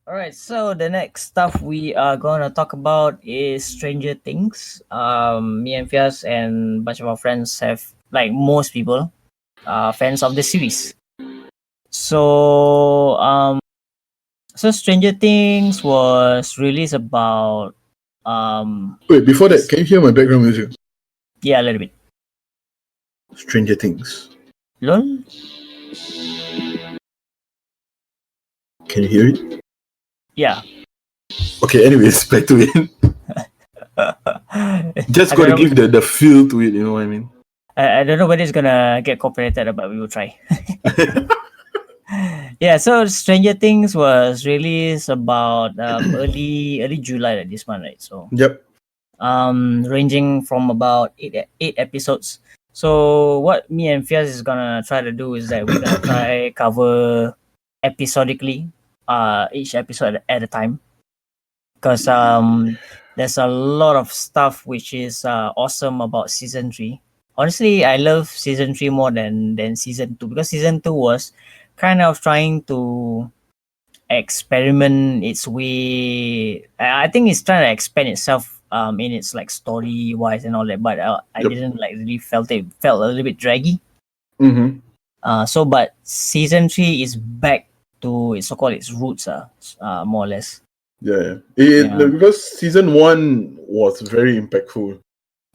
All right, so the next stuff we are gonna talk about is Stranger Things. Me and Fias and a bunch of our friends have, like most people, fans of the series. So, so Stranger Things was released about, Wait, before that, can you hear my background music? yeah, a little bit. Stranger Things. Lol. Can you hear it? Yeah. Okay, anyways, back to it. Just I got don't to know. give the feel to it, you know what I mean? I don't know whether it's gonna get copyrighted, but we will try. Yeah, so Stranger Things was released about early July like this month, right? So Yep. ranging from about eight episodes. So what me and Fiaz is gonna try to do is that we're gonna try cover episodically, each episode at a time, because there's a lot of stuff which is awesome about season three. Honestly, I love season three more than season two, because season two was kind of trying to experiment its way. I think it's trying to expand itself in its like story wise and all that, but I Yep. didn't like really felt a little bit draggy. Mm-hmm. So but season three is back to its so-called its roots, more or less. Yeah. Yeah. Because season one was very impactful.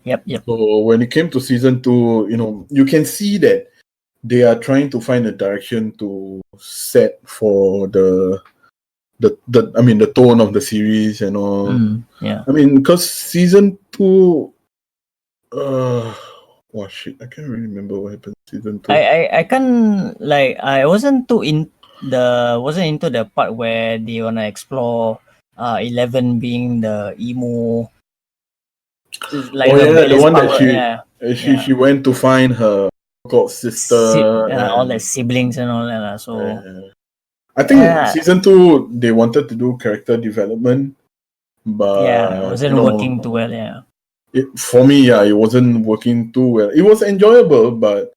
Yep. So when it came to season two, you can see that they are trying to find a direction to set for the tone of the series and all. Yeah. I mean, because season two, oh shit, I can't really remember what happened in season two. I can't, like, I wasn't into the part where they wanna explore 11 being the emo, like Oh her yeah, the rebellious one that power. Yeah. she went to find her god sister All the and siblings and all that so I think yeah, season two they wanted to do character development, yeah, it but wasn't working too well. Yeah. for me, yeah, it wasn't working too well. It was enjoyable, but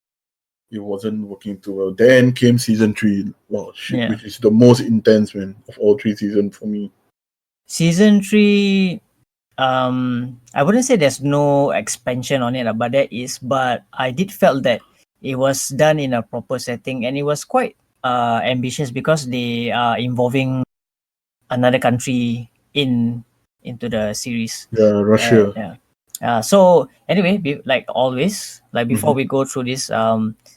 it wasn't working too well. Then came season three, wow, shit, Yeah. which is the most intense man of all three seasons for me. Season three, I wouldn't say there's no expansion on it, but there is. But I did felt that it was done in a proper setting, and it was quite ambitious, because they are involving another country into the series. Yeah, Russia. Yeah. So anyway, like always, like before Mm-hmm. we go through this,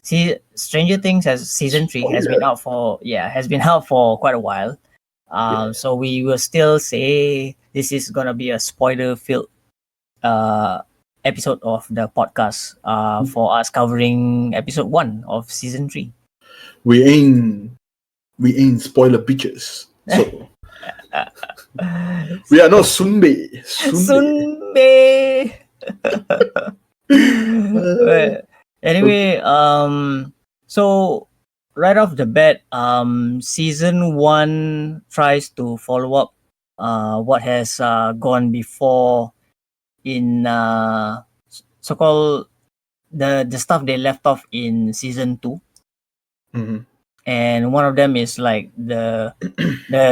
see, Stranger Things has season three has been Spoiler. out for has been out for quite a while. Yeah. So we will still say this is gonna be a spoiler filled uh episode of the podcast for us covering episode one of season three. We ain't we ain't spoiler bitches. So we are not Sunbe. Sunbe. Sunday. Uh, Well, anyway, so right off the bat, season one tries to follow up what has gone before in so-called the stuff they left off in season two, mhm. and one of them is like the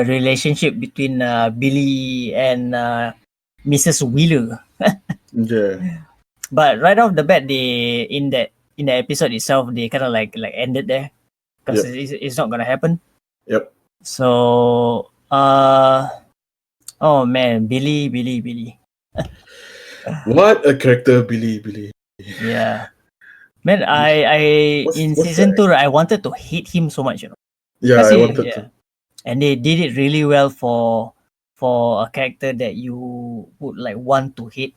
relationship between Billy and Mrs. Wheeler. Yeah. But right off the bat, they in the episode itself, they kind of like ended there, because Yep. it's not gonna happen. Yep. So oh man, Billy. What a character, Billy. Yeah, man. I in What's season that? two, I wanted to hate him so much, Yeah, because I wanted to. and they did it really well for a character that you would like want to hate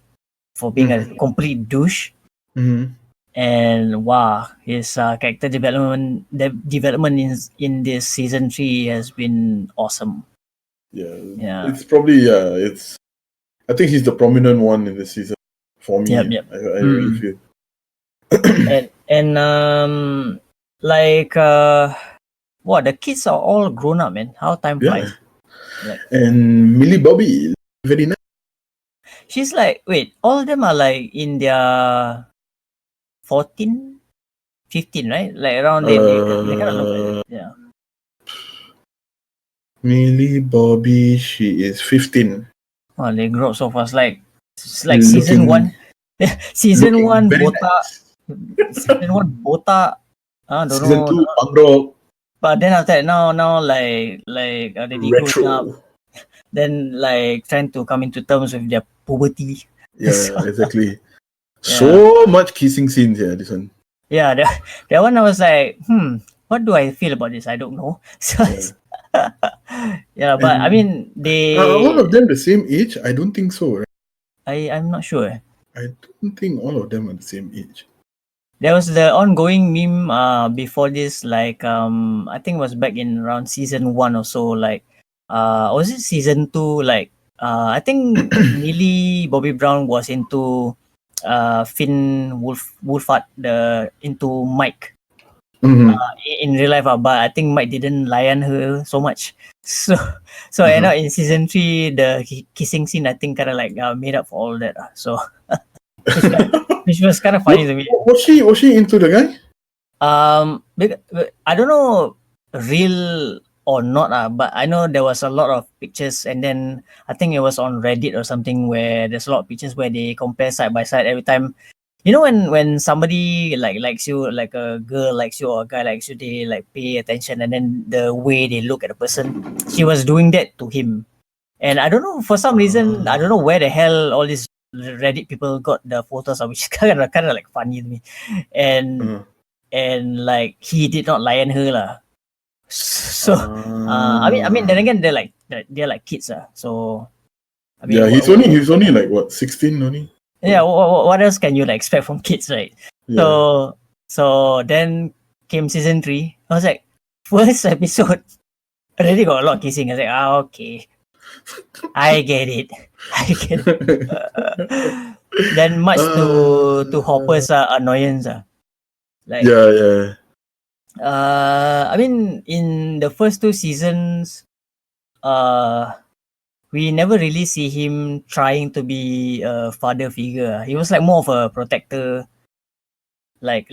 for being a Mhm. complete douche. Mhm. And wow, his character development development in this season three has been awesome. Yeah, Yeah. it's probably it's. I think he's the prominent one in the season for Yep. me. Yep. I really Mm. feel. And like what, the kids are all grown up, man. How time Yeah, flies. Like and Millie Bobby, very nice. she's like, wait, all of them are like in their 14, 15, right? Like around there, they kind of look like Uh, that. Yeah. Millie Bobby, she is 15. Oh, they grow up so fast. It's like season Looking- 1. Season looking 1 very botak. Season 1 botak. I don't Season know. 2, Underdog, But then after that, now like they growing up. retro. Then like trying to come into terms with their puberty. Yeah, exactly. So much kissing scenes here, this one. Yeah, that one I was like, what do I feel about this? I don't know. So yeah, but I And- mean they Are all of them the same age? I don't think so. Right? I'm not sure. I don't think all of them are the same age. There was the ongoing meme before this, like I think it was back in around season 1 or so, like was it season 2? Like I think Millie Bobby Brown was into Finn Wolfhard, into Mike Mhm. in real life, but I think Mike didn't lion her so much. So you know, in season 3 the kissing scene I think kind of like made up for all that. So which was kind of funny to me. Was she into the guy? I don't know real or not, but I know there was a lot of pictures, and then I think it was on Reddit or something where there's a lot of pictures where they compare side by side every time. You know, when somebody like likes you, like a girl likes you or a guy likes you, they like pay attention, and then the way they look at the person. She was doing that to him, and I don't know, for some reason, I don't know where the hell all these Reddit people got the photos of, which is kind of like funny to me, and like he did not lion her lah. So I mean then again they're like kids So I mean, yeah, he's only like what, 16 only. yeah, what else can you like expect from kids, right? Yeah. So then came season 3. I was like, first episode already got a lot of kissing. I was like, okay, I get it. Then much to Hopper's annoyance. Like Yeah. I mean, in the first 2 seasons, we never really see him trying to be a father figure. He was like more of a protector, like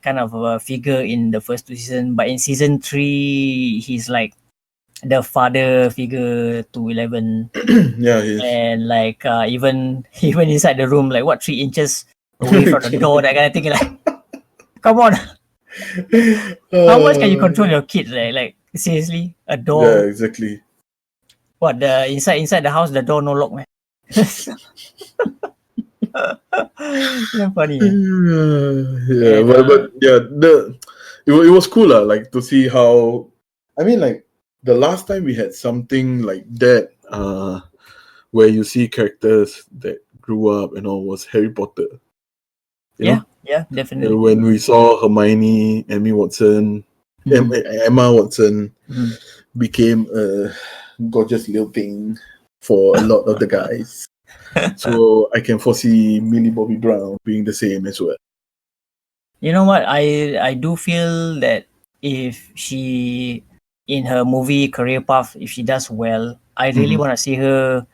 kind of a figure in the first 2 seasons. But in season 3, he's like the father figure to 11, Yeah, he is. and like even inside the room, like what 3 inches away from the door, that kind of thing. Like, come on. How much can you control your kids, right? Like seriously, a door. Yeah, exactly. What, the inside the house, the door no lock, man. Yeah, funny. Yeah, but yeah, it was cool like to see how, I mean, like the last time we had something like that, where you see characters that grew up and all, was Harry Potter. You know? Yeah, definitely. When we saw Hermione, Emma Watson Mhm. became a gorgeous little thing for a lot of the guys. So I can foresee Millie Bobby Brown being the same as well. You know what? I do feel that if she, in her movie career path, if she does well, I really want to see her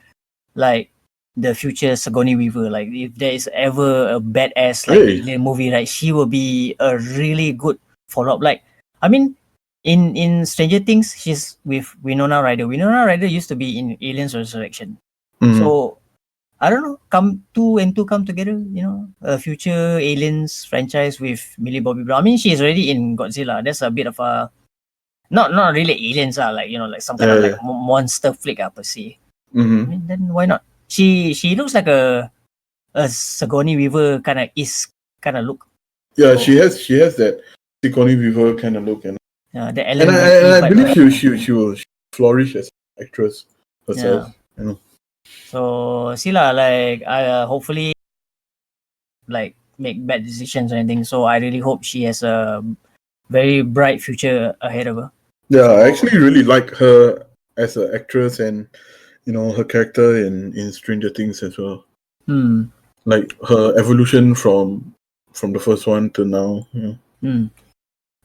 like the future Sigourney Weaver. Like if there is ever a badass like Hey. alien movie, like she will be a really good follow-up. Like I mean, in Stranger Things, she's with Winona Ryder. Winona Ryder used to be in Aliens Resurrection. Mhm. So I don't know, come 2 and 2 come together, you know, a future Aliens franchise with Millie Bobby Brown. I mean, she's already in Godzilla. That's a bit of a not really aliens, like, you know, like some kind of like monster flick per se. I mean, then why not? She looks like a Sigourney Weaver kind of look. Yeah, she has that Sigourney Weaver kind of look, and The and Ellen I Ripley believe vibe. she will flourish as an actress herself. You know. So see lah, like I hopefully like make bad decisions or anything. So I really hope she has a very bright future ahead of her. Yeah, I actually really like her as an actress, and you know, her character in Stranger Things as well. Like her evolution from the first one to now. Yeah.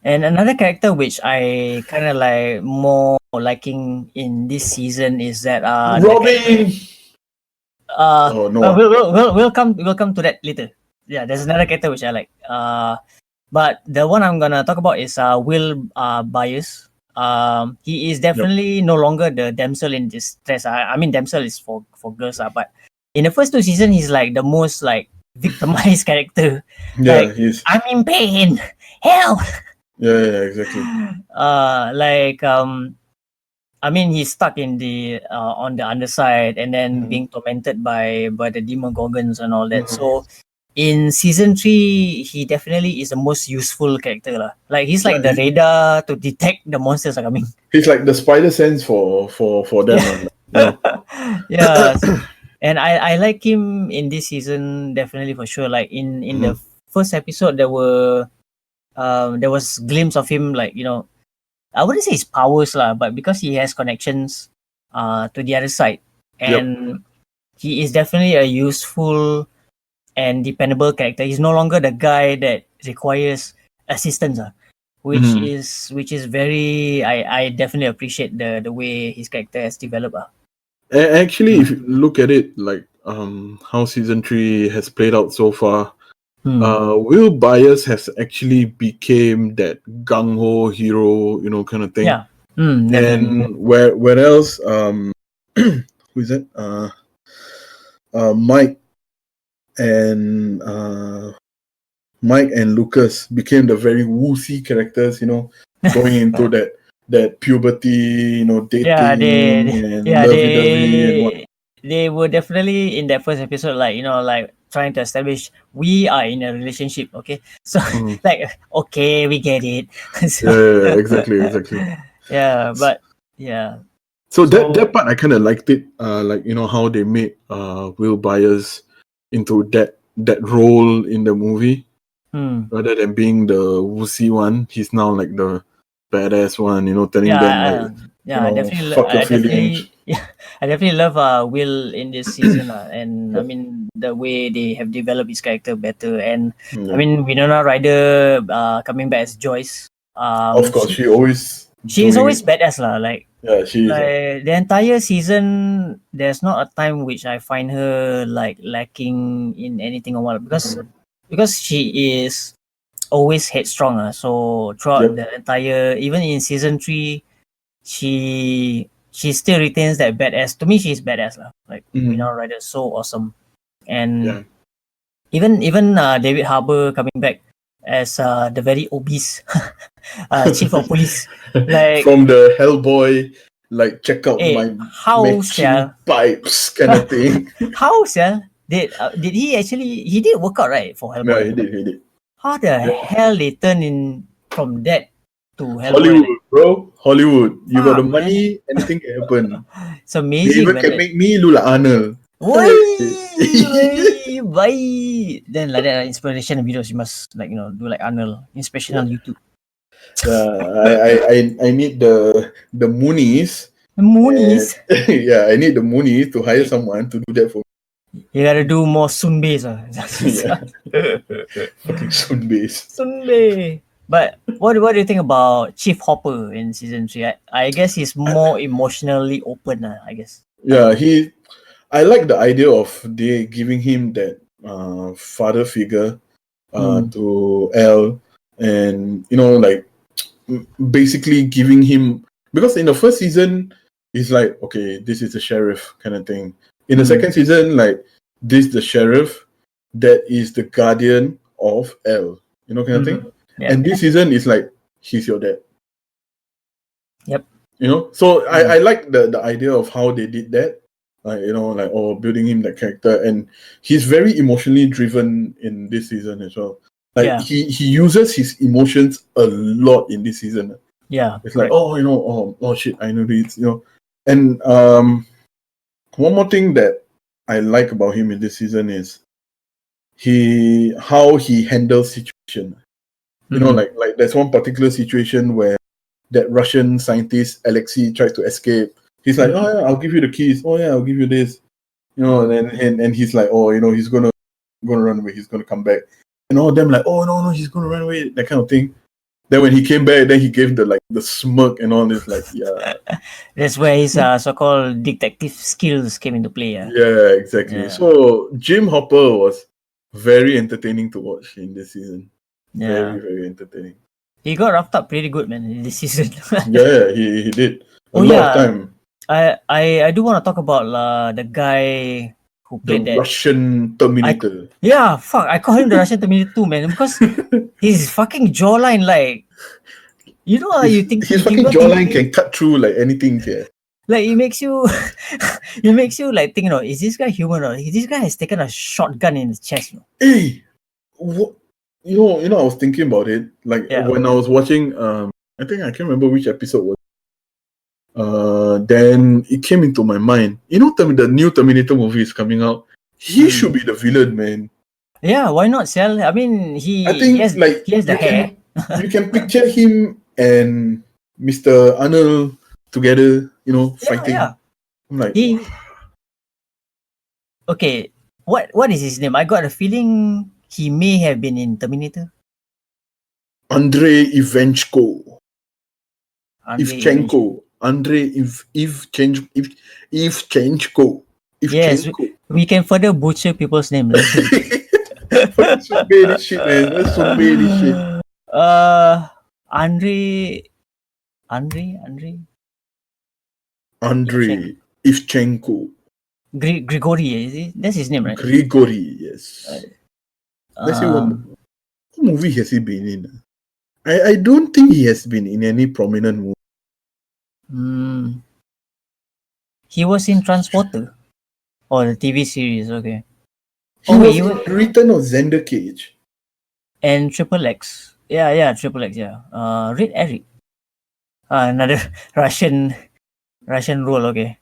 And another character which I kind of like more liking in this season is that Robin. Oh no. We'll come to that later. Yeah, there's another character which I like. But the one I'm gonna talk about is Will Byers. he is definitely no longer the damsel in distress. I mean, damsel is for girls, but in the first two seasons, he's like the most like victimized character. Yeah, Like, he's I'm in pain, help. yeah, exactly. Like I mean, he's stuck in the on the underside, and then Mhm. being tormented by the demon gorgons and all that. Mhm. So in season 3, he definitely is the most useful character lah. Like he's like Yeah, the radar to detect the monsters are coming. he's like the spider sense for them, Yeah, like, you know. yeah. And I like him in this season definitely for sure. Like in the Mhm. first episode, there was glimpse of him, like, you know, I wouldn't say his powers lah, but because he has connections to the other side, Yep. and he is definitely a useful and dependable character. He's no longer the guy that requires assistance, Mhm. which is very, I definitely appreciate the way his character has developed. Actually, if you look at it, like how season 3 has played out so far, Will Byers has actually became that gung ho hero, you know, kind of thing. Yeah. Definitely. And where else? Who is it? Mike and Lucas became the very woozy characters, you know, going into that puberty, you know, Yeah, dating and lovey-dovey and what. they were definitely in that first episode, like, you know, like trying to establish we are in a relationship. Okay, so Mhm. like, okay, we get it. So, Yeah, exactly. yeah, but yeah, So that so part I kind of liked it. Like, you know, how they made Will Byers into that role in the movie, rather than being the woozy one. He's now like the badass one, you know, telling them like, you I know, definitely, fuck your feelings. yeah, I definitely love Will in this season, and I mean the way they have developed his character better, and I Yeah. mean Winona Ryder coming back as Joyce. Of course, she always She is doing always it. badass lah. Yeah, she is. Like the entire season, there's not a time which I find her like lacking in anything or what, because she is always headstrong. So throughout Yep. the entire, even in season 3, she still retains that badass. To me, she's badass lah. Like Mhm. Winona Ryder is so awesome, and Yeah. even David Harbour coming back as the very obese chief of police. Like, From the Hellboy, like, check out hey, my how matching sia? pipes kind of thing. How sia? Did he actually, he did work out right for Yeah, Hellboy? he did. How the Yeah. hell they turn in from that to Hellboy? Hollywood, bro. Hollywood. You got the Fuck, man. money, anything can happen. It's They amazing, even man. can make me look like Arnold. Why? Hey. Why? Then like that inspiration videos you must, like, you know, do like Arnold, especially on YouTube. I need the moonies. Moonies. Yeah, I need the moonies to hire someone to do that for me. You gotta do more Sunbe's. Yeah. Fucking soon base. Sunbe. But what do you think about Chief Hopper in season 3? I guess he's more emotionally open, I guess. Yeah, I like the idea of they giving him that father figure to L, and you know, like, basically giving him, because in the first season he's like, okay, this is the sheriff kind of thing. In the second season, like, this the sheriff that is the guardian of L, you know, kind of thing. Yeah. And this season is like, he's your dad. Yep. You know, so I like the idea of how they did that, like, you know, like, building him that character, and he's very emotionally driven in this season as well. Like, Yeah. he uses his emotions a lot in this season. Yeah. It's like, oh, you know, oh shit, I know this, you know. And one more thing that I like about him in this season is how he handles situation. You know, like there's one particular situation where that Russian scientist Alexei tries to escape. He's like, oh yeah, I'll give you the keys. Oh yeah, I'll give you this. You know, and he's like, oh, you know, he's gonna run away. He's gonna come back. And all of them like, oh no, he's gonna run away. That kind of thing. Then when he came back, then he gave the smirk and all this, like, yeah. That's where his so-called detective skills came into play. Yeah, exactly. Yeah. So Jim Hopper was very entertaining to watch in this season. Yeah. Very, very entertaining. He got wrapped up pretty good, man, in this season. Yeah, he did a Oh, lot of yeah. time. I do want to talk about the guy who The played that. Russian Terminator. Yeah, fuck. I call him the Russian Terminator too, man, because his fucking jawline, like, you know, how you think his you fucking go jawline thinking- can cut through like anything here. like it makes you, it makes you like think, is this guy human or this guy has taken a shotgun in his chest? Hey, what? You know, I was thinking about it. Like Yeah. when I was watching, I think I can't remember which episode was. Then it came into my mind. You know, the new Terminator movie is coming out. He should be the villain, man. Yeah, why not, Sel? I mean, I think he has the hair. You can picture him and Mr. Arnold together, you know, fighting. Yeah. I'm like, He okay. What is his name? I got a feeling he may have been in Terminator. Andrei Ivchenko. Andrei Ivchenko. Andrei Ivchenko. Yes, we can further butcher people's name. That's so bad shit, man. That's so bad shit. Andrei Ivchenko. Grigory, is it? That's his name, right? Grigory, yes. Let's see what Um, movie has he been in? I don't think he has been in any prominent movie. he was in Transporter. Oh, the TV series, okay. He was in Return of Xander Cage. And Triple X. Yeah, Triple X, yeah. Red Eric. Another Russian role, okay.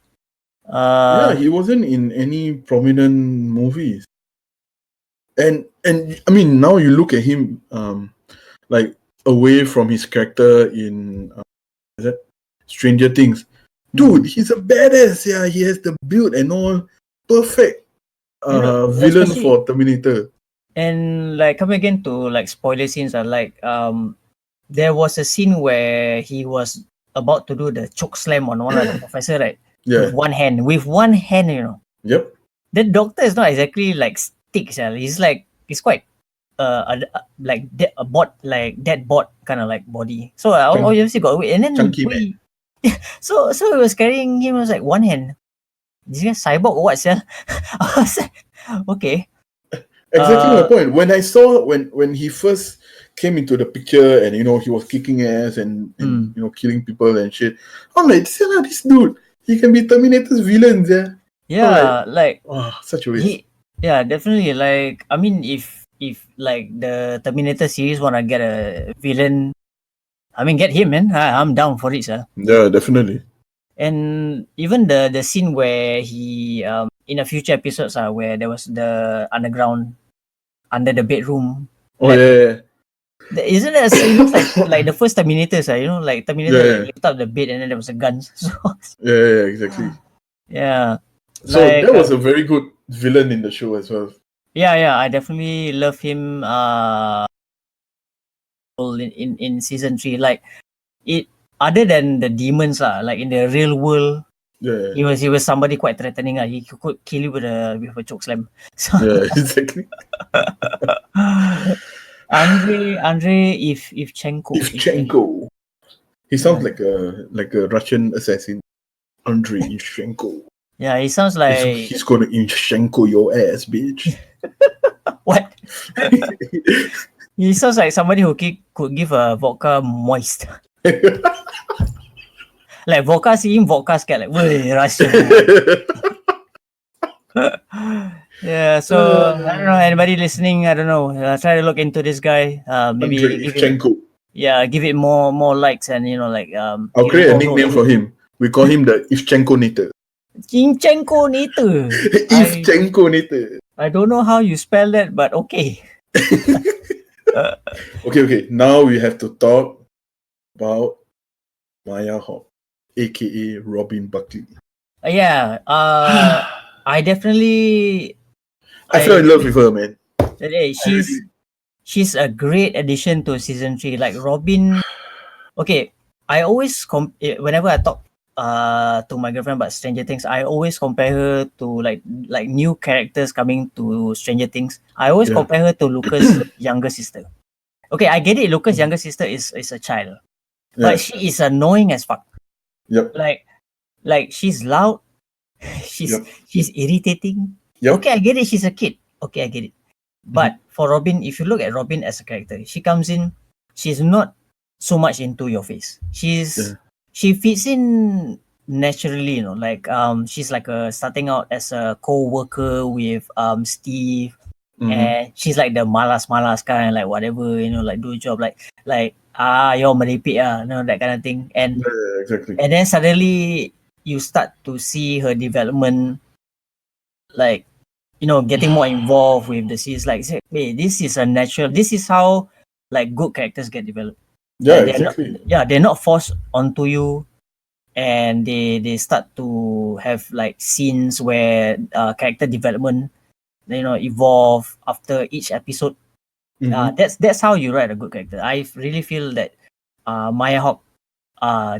Yeah, he wasn't in any prominent movies. And I mean, now you look at him, like away from his character in is that Stranger Things. Dude, he's a badass. Yeah, he has the build and all. Perfect villain especially- for Terminator. And like coming again to like spoiler scenes are like there was a scene where he was about to do the choke slam on one of the professor, right? Yeah. With one hand, you know. Yep. The doctor is not exactly like sticks. He's like he's quite like a bot, like dead bot kind of like body. So obviously got away, and then Chunky man. so he was carrying him. Was like one hand. This guy cyborg or what? Sir? I was like, okay. Exactly my point. When I saw when he first came into the picture and you know he was kicking ass and you know killing people and shit, I'm like, this dude, he can be Terminator's villain, yeah. Yeah, like such a waste. Yeah, definitely. Like, I mean, if like the Terminator series wanna get a villain, I mean, get him, man. I'm down for it, sir. Yeah, definitely. And even the scene where he in a future episodes where there was the underground under the bedroom. Oh yeah. Isn't that it looks like the first Terminators, you know, like Terminator lift up the bed and then there was a gun. So yeah, exactly. Yeah. So like, that was a very good villain in the show as well. Yeah, I definitely love him in season 3. Like it other than the demons like in the real world, yeah, he was somebody quite threatening. He could kill you with a choke slam. So yeah, exactly. Andrei Ivchenko. He sounds like a Russian assassin. Andrei Ivchenko. Yeah, he sounds like he's gonna Ivchenko your ass, bitch. What? He sounds like somebody who could give a vodka moist. Like vodka, see him vodka scared like, "Wey, Russia." Yeah, so I don't know. Anybody listening? I don't know. Try to look into this guy. Maybe give it more likes and like I'll create a nickname for him. We call him the Ivchenko-nator. Ivchenko-nator. Ivchenko-nator. I don't know how you spell that, but okay. Okay. Now we have to talk about Maya Hawke, aka Robin Buckley. Yeah. I definitely. I fell in love with her, man. She's a great addition to season 3. Like Robin. Okay, I always whenever I talk to my girlfriend about Stranger Things, I always compare her to like new characters coming to Stranger Things. I always compare her to Luca's younger sister. okay, I get it. Luca's younger sister is a child, Yeah. but she is annoying as fuck. Yep. Like she's loud, Yep. she's irritating. Yep. Okay, I get it. She's a kid. Okay, I get it. But for Robin, if you look at Robin as a character, she comes in. She's not so much into your face. She fits in naturally, you know. Like she's like starting out as a co-worker with Steve, and she's like the malas kind, like whatever, you know, like do a job, like you're merepek you know, that kind of thing. And Yeah, exactly. and then suddenly you start to see her development, like, you know, getting more involved with the series. Like, say, hey, this is a natural. This is how like good characters get developed. Yeah, Like, exactly. they're not forced onto you, and they start to have like scenes where character development, you know, evolve after each episode. That's how you write a good character. I really feel that Maya Hawke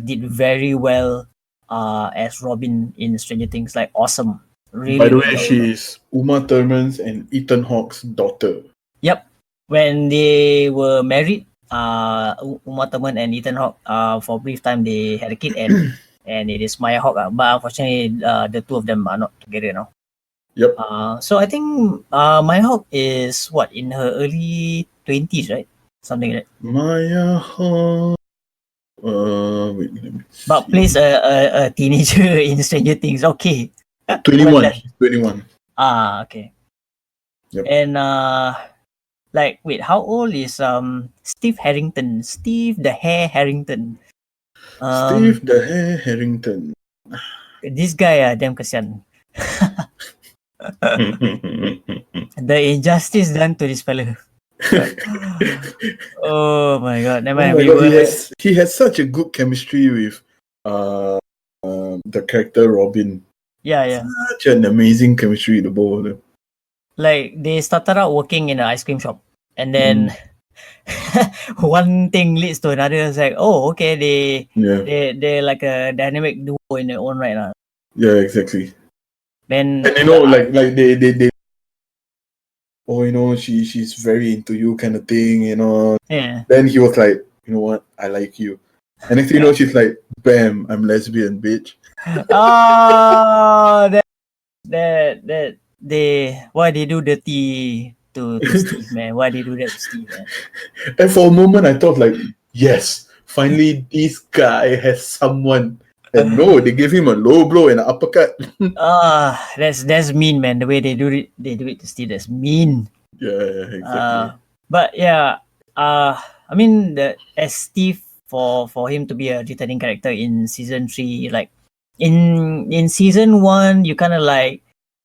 did very well as Robin in Stranger Things. Like, awesome. Really, By the way, really well. she's Uma Thurman's and Ethan Hawke's daughter. Yep. When they were married, Uma Thurman and Ethan Hawke, for a brief time they had a kid, and and it is Maya Hawke. But unfortunately, the two of them are not together now. Yep. So I think Maya Hawke is what, in her early 20s, right? Something like that. Maya Hawke. Wait, let me see. But plays a teenager in Stranger Things. Okay. 21. She's 21. Okay. Yep. And like, wait, how old is Steve Harrington? Steve the Hair Harrington. Steve the Hair Harrington. This guy, damn kasihan. The injustice done to this fella. Oh my god! Never mind. He has such a good chemistry with the character Robin. Yeah. Such an amazing chemistry with the both of them. Like, they started out working in an ice cream shop, and then one thing leads to another. It's like, oh, okay, they're like a dynamic duo in their own right now. Yeah, exactly. Then, and you know, like they oh, you know, she's very into you kind of thing, you know. Yeah. Then he was like, you know what, I like you. And next thing you know, she's like, bam, I'm lesbian, bitch. Oh, that why they do dirty to Steve, man? Why they do that to Steve, man? And for a moment, I thought like, yes, finally this guy has someone. And no, they gave him a low blow and an uppercut. That's mean, man. The way they do it to Steve, that's mean. Yeah, exactly. But yeah, I mean, as Steve, for him to be a returning character in season 3, like in season 1, you kind of like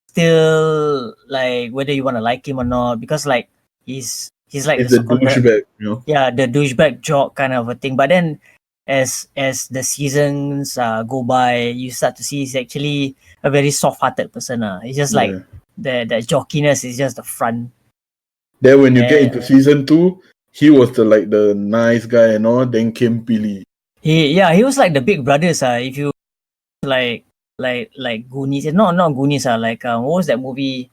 still like whether you want to like him or not, because like he's like the douchebag, you know. Yeah, the douchebag jock kind of a thing. But then as the seasons go by, you start to see he's actually a very soft-hearted person. It's just like the jockiness is just the front. Then when you get into season 2, he was the nice guy and all. Then came Billy. He was like the big brothers. If you like Goonies, not Goonies. Like what was that movie?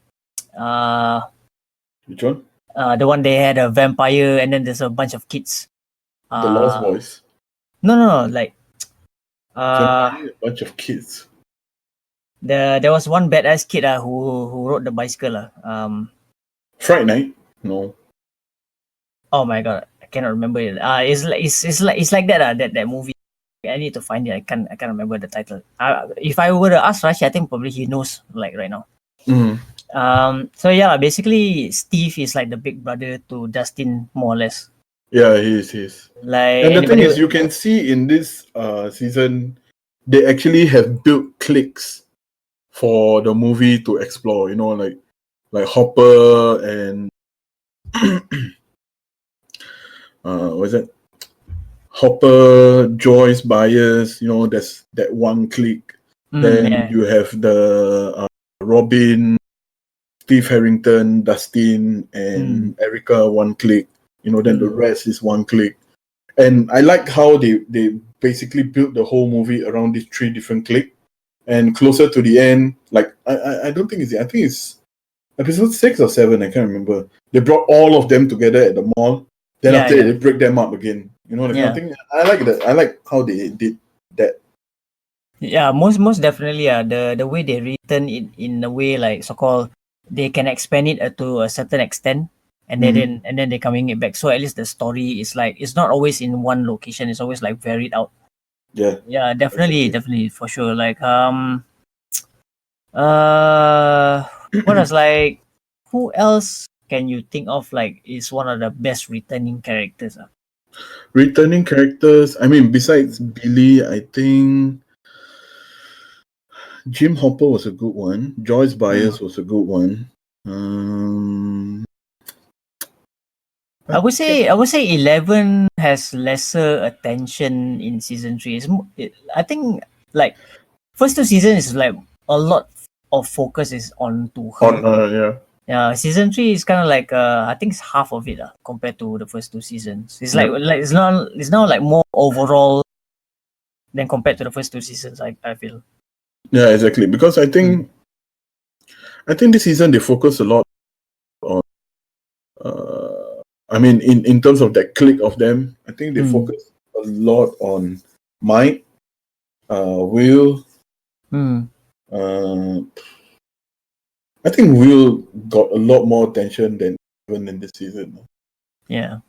Which one? The one they had a vampire and then there's a bunch of kids. The Lost Boys. No, like a bunch of kids. There was one badass kid who rode the bicycle. Fright Night? No. Oh my god, I cannot remember it. It's like that that movie. I need to find it. I can't remember the title. If I were to ask Rashi, I think probably he knows like right now. So yeah, basically Steve is like the big brother to Dustin, more or less. Yeah, he is. Like, and the thing is, you can see in this season, they actually have built cliques for the movie to explore. You know, like Hopper and what's that? Hopper, Joyce, Byers. You know, there's that one clique. Then you have the Robin, Steve Harrington, Dustin, and Erica, one clique. You know, then the rest is one clique. And I like how they basically built the whole movie around these 3 different cliques. And closer to the end, like I don't think I think it's episode 6 or 7, I can't remember. They brought all of them together at the mall Then Yeah, after that, yeah. they break them up again. You know, that kind of thing. I like that. I like how they did that. Yeah, most definitely. The way they written it in a way like so called they can expand it to a certain extent, and then they're coming it back. So at least the story is like it's not always in one location. It's always like varied out. Yeah. Yeah, definitely, Exactly. definitely for sure. Like what else like who else can you think of like is one of the best returning characters? Returning characters. I mean, besides Billy, I think Jim Hopper was a good one. Joyce Byers was a good one. Um, I would say 11 has lesser attention in season 3. I think like first two seasons is like a lot of focus is on to her. yeah. Yeah, season 3 is kind of like I think it's half of it compared to the first two seasons. It's Yep. like it's now like more overall than compared to the first two seasons. I feel. Yeah, exactly. Because I think this season they focus a lot on. I mean, in terms of that clique of them, I think they focus a lot on Mike, Will. I think Will got a lot more attention than even in this season. Yeah.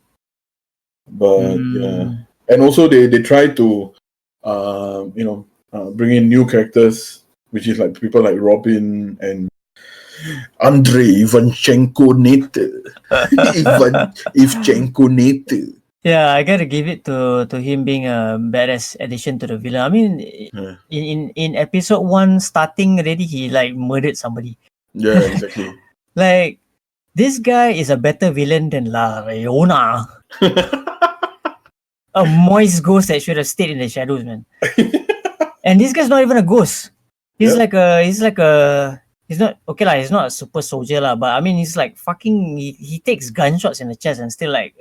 But yeah, and also they try to, bring in new characters, which is like people like Robin and Andrei Ivanchenko Nate. Ivchenko Nate. Yeah, I gotta give it to him being a badass addition to the villain. I mean, Yeah. in episode 1 starting already, he like murdered somebody. Yeah, exactly. Like this guy is a better villain than La Leona, a moist ghost that should have stayed in the shadows, man. And this guy's not even a ghost. He's Yep. he's not okay lah. He's not a super soldier lah. But I mean, he's like fucking. He takes gunshots in the chest and still hey,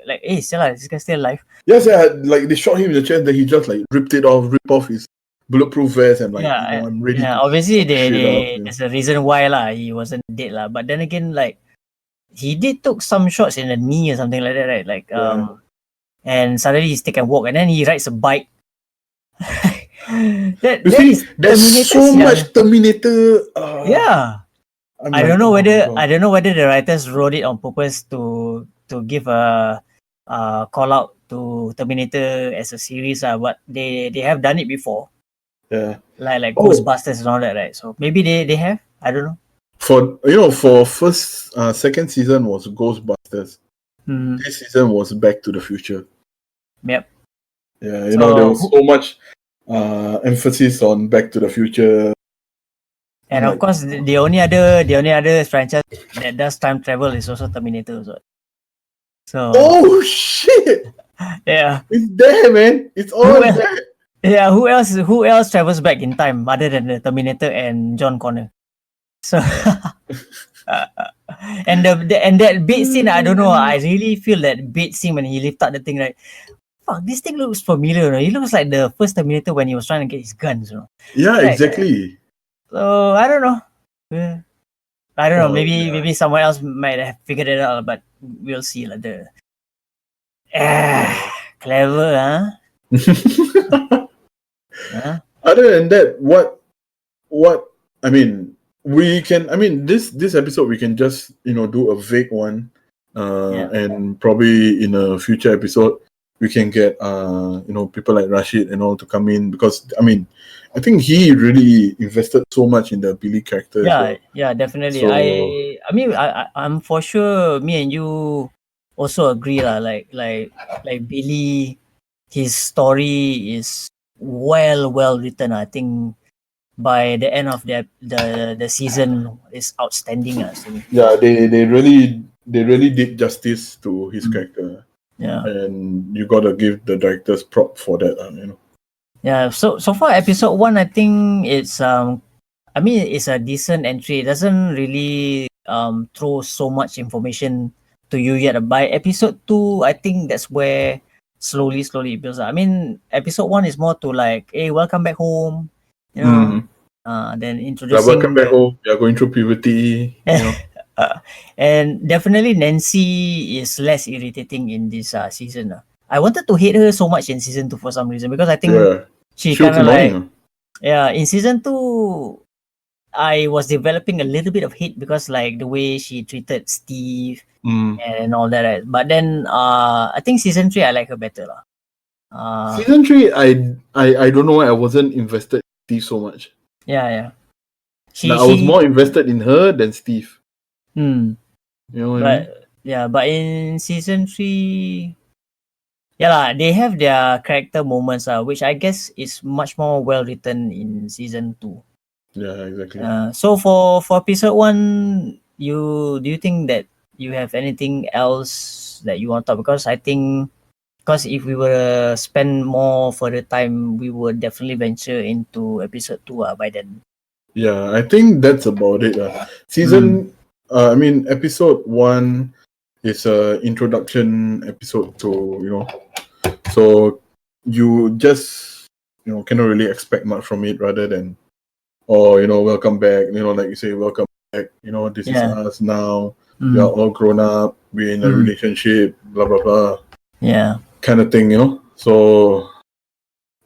still this guy's still alive. Yes, yeah, like they shot him in the chest, then he just like ripped off his bulletproof vest and like I'm ready. Yeah, to obviously shit up, there's a reason why lah. He wasn't dead lah. But then again, like he did took some shots in the knee or something like that, right? Like and suddenly he's taking a walk and then he rides a bike. There's so much Terminator. Yeah. I don't know whether the writers wrote it on purpose to give a call out to Terminator as a series, but they have done it before. Yeah. Like Ghostbusters and all that, right? So maybe they have. I don't know. For second season was Ghostbusters. This season was Back to the Future. Yep. Yeah, there was so much emphasis on Back to the Future. And of course, the only other franchise that does time travel is also Terminator. So. Oh shit! Yeah. It's there, man. It's all there. Yeah. Who else travels back in time other than the Terminator and John Connor? So. And that bait scene, I don't know. I really feel that bait scene when he lift up the thing, right? Fuck, this thing looks familiar. He looks like the first Terminator when he was trying to get his guns. Yeah, exactly. So I don't know. I don't know. Maybe someone else might have figured it out, but we'll see. Like clever, huh? Huh? Other than that, what? I mean, we can. I mean, this episode we can just do a vague one, and probably in a future episode we can get people like Rashid and all to come in, because I mean, I think he really invested so much in the Billy character. Yeah, definitely. So, I mean, I'm for sure. Me and you also agree lah. Like Billy, his story is well written. I think by the end of the season is outstanding. Yeah, they really did justice to his character. Yeah, and you gotta give the directors prop for that. Yeah. So far, episode 1, I think it's I mean, it's a decent entry. It doesn't really throw so much information to you yet. By episode 2, I think that's where slowly it builds up. I mean, episode 1 is more to like, hey, welcome back home. Then introducing. Welcome back home. You're going through puberty. And definitely Nancy is less irritating in this season. I wanted to hate her so much in season 2 for some reason because I think Yeah, she she was kind of annoying. like, yeah, in season 2 I was developing a little bit of hate because like the way she treated Steve Mm. and all that. Right? But then I think season 3 I like her better lah. Season 3, I don't know why I wasn't invested in Steve so much. Yeah. Like, I was more invested in her than Steve. Hmm. You know what I mean? But in season 3, yeah lah, they have their character moments, which I guess is much more well written in season 2. Yeah, exactly. So for episode 1, do you think that you have anything else that you want to talk? Because I think if we were spend more further time, we would definitely venture into episode 2 by then. Yeah, I think that's about it. Episode 1 is a introduction episode to, so you just, cannot really expect much from it rather than, welcome back, like you say, welcome back, this is Yeah. us now, we are all grown up, we're in a Mm. relationship, blah, blah, blah, Yeah. kind of thing, So,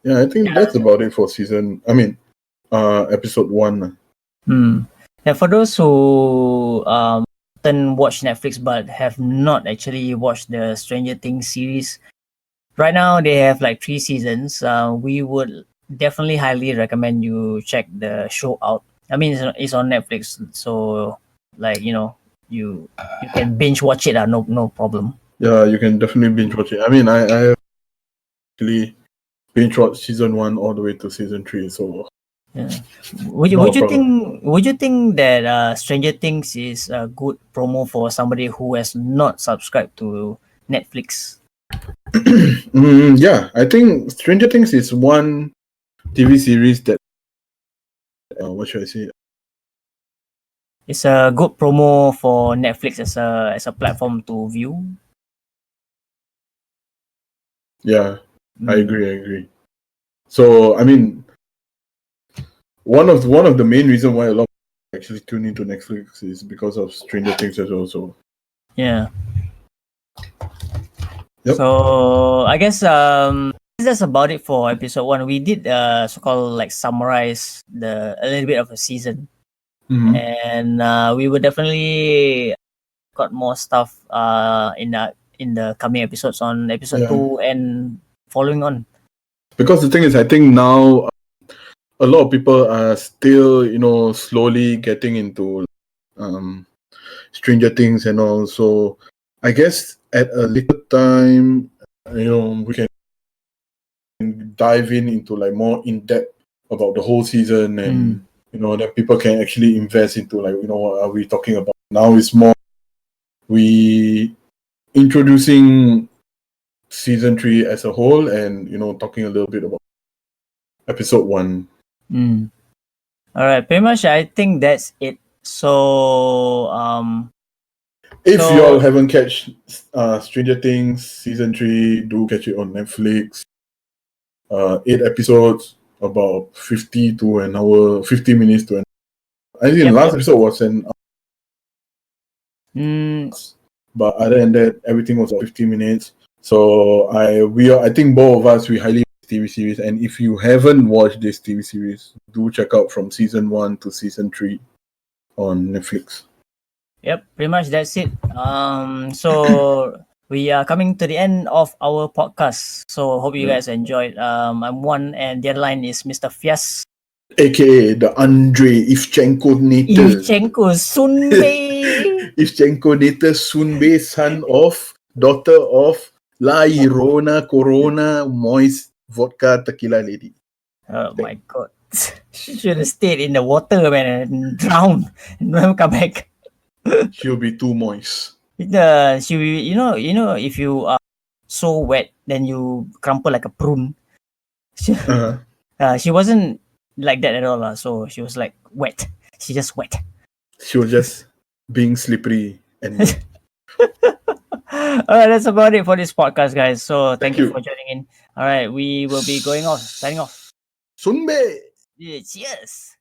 yeah, I think that's about it for episode 1. Yeah, for those who often watch Netflix but have not actually watched the Stranger Things series, right now they have like 3 seasons. We would definitely highly recommend you check the show out. I mean, it's on Netflix, so like you can binge watch it. No problem. Yeah, you can definitely binge watch it. I mean, I actually binge watched season 1 all the way to season 3. So Yeah. Would you think that Stranger Things is a good promo for somebody who has not subscribed to Netflix? Yeah, I think Stranger Things is one TV series that what should I say? It's a good promo for Netflix as a platform to view. Yeah, I agree. So I mean, one of the main reason why a lot of people actually tune into Netflix is because of Stranger Things as well. So Yeah. Yep. So I guess that's about it for episode 1. We did so-called like summarize a little bit of a season, and we will definitely got more stuff in the coming episodes on episode 2 and following on. Because the thing is, I think now a lot of people are still, slowly getting into Stranger Things and all. So I guess at a later time, we can dive into like more in depth about the whole season, and that people can actually invest into like, what are we talking about now? Is more we introducing season 3 as a whole, and talking a little bit about episode 1. All right, pretty much I think that's it. So if y'all haven't catch Stranger Things season 3, do catch it on Netflix. 8 episodes, about 50 to an hour, 50 minutes to an hour. I think the last episode was an hour. But other than that, everything was 50 minutes. So I think both of us, we highly TV series, and if you haven't watched this TV series, do check out from season 1 to season 3 on Netflix. Yep, pretty much that's it. So we are coming to the end of our podcast. So hope you guys enjoyed. I'm Juan, and the other line is Mr. Fias, aka the Andrei Ivchenko-nator. Ivchenko Sunbei. Ivchenko-nator Sunbei, son of, daughter of La Llorona Corona Moist Vodka Tequila Lady. Oh my god. She should have stayed in the water, man, and drowned and never come back. She'll be too moist. She, if you are so wet, then you crumple like a prune. She wasn't like that at all. So she was like wet. She just wet. She was just being slippery and wet. All right, that's about it for this podcast, guys. So thank you for joining in. All right, we will be going off, signing off. Sunbei. Yeah, cheers.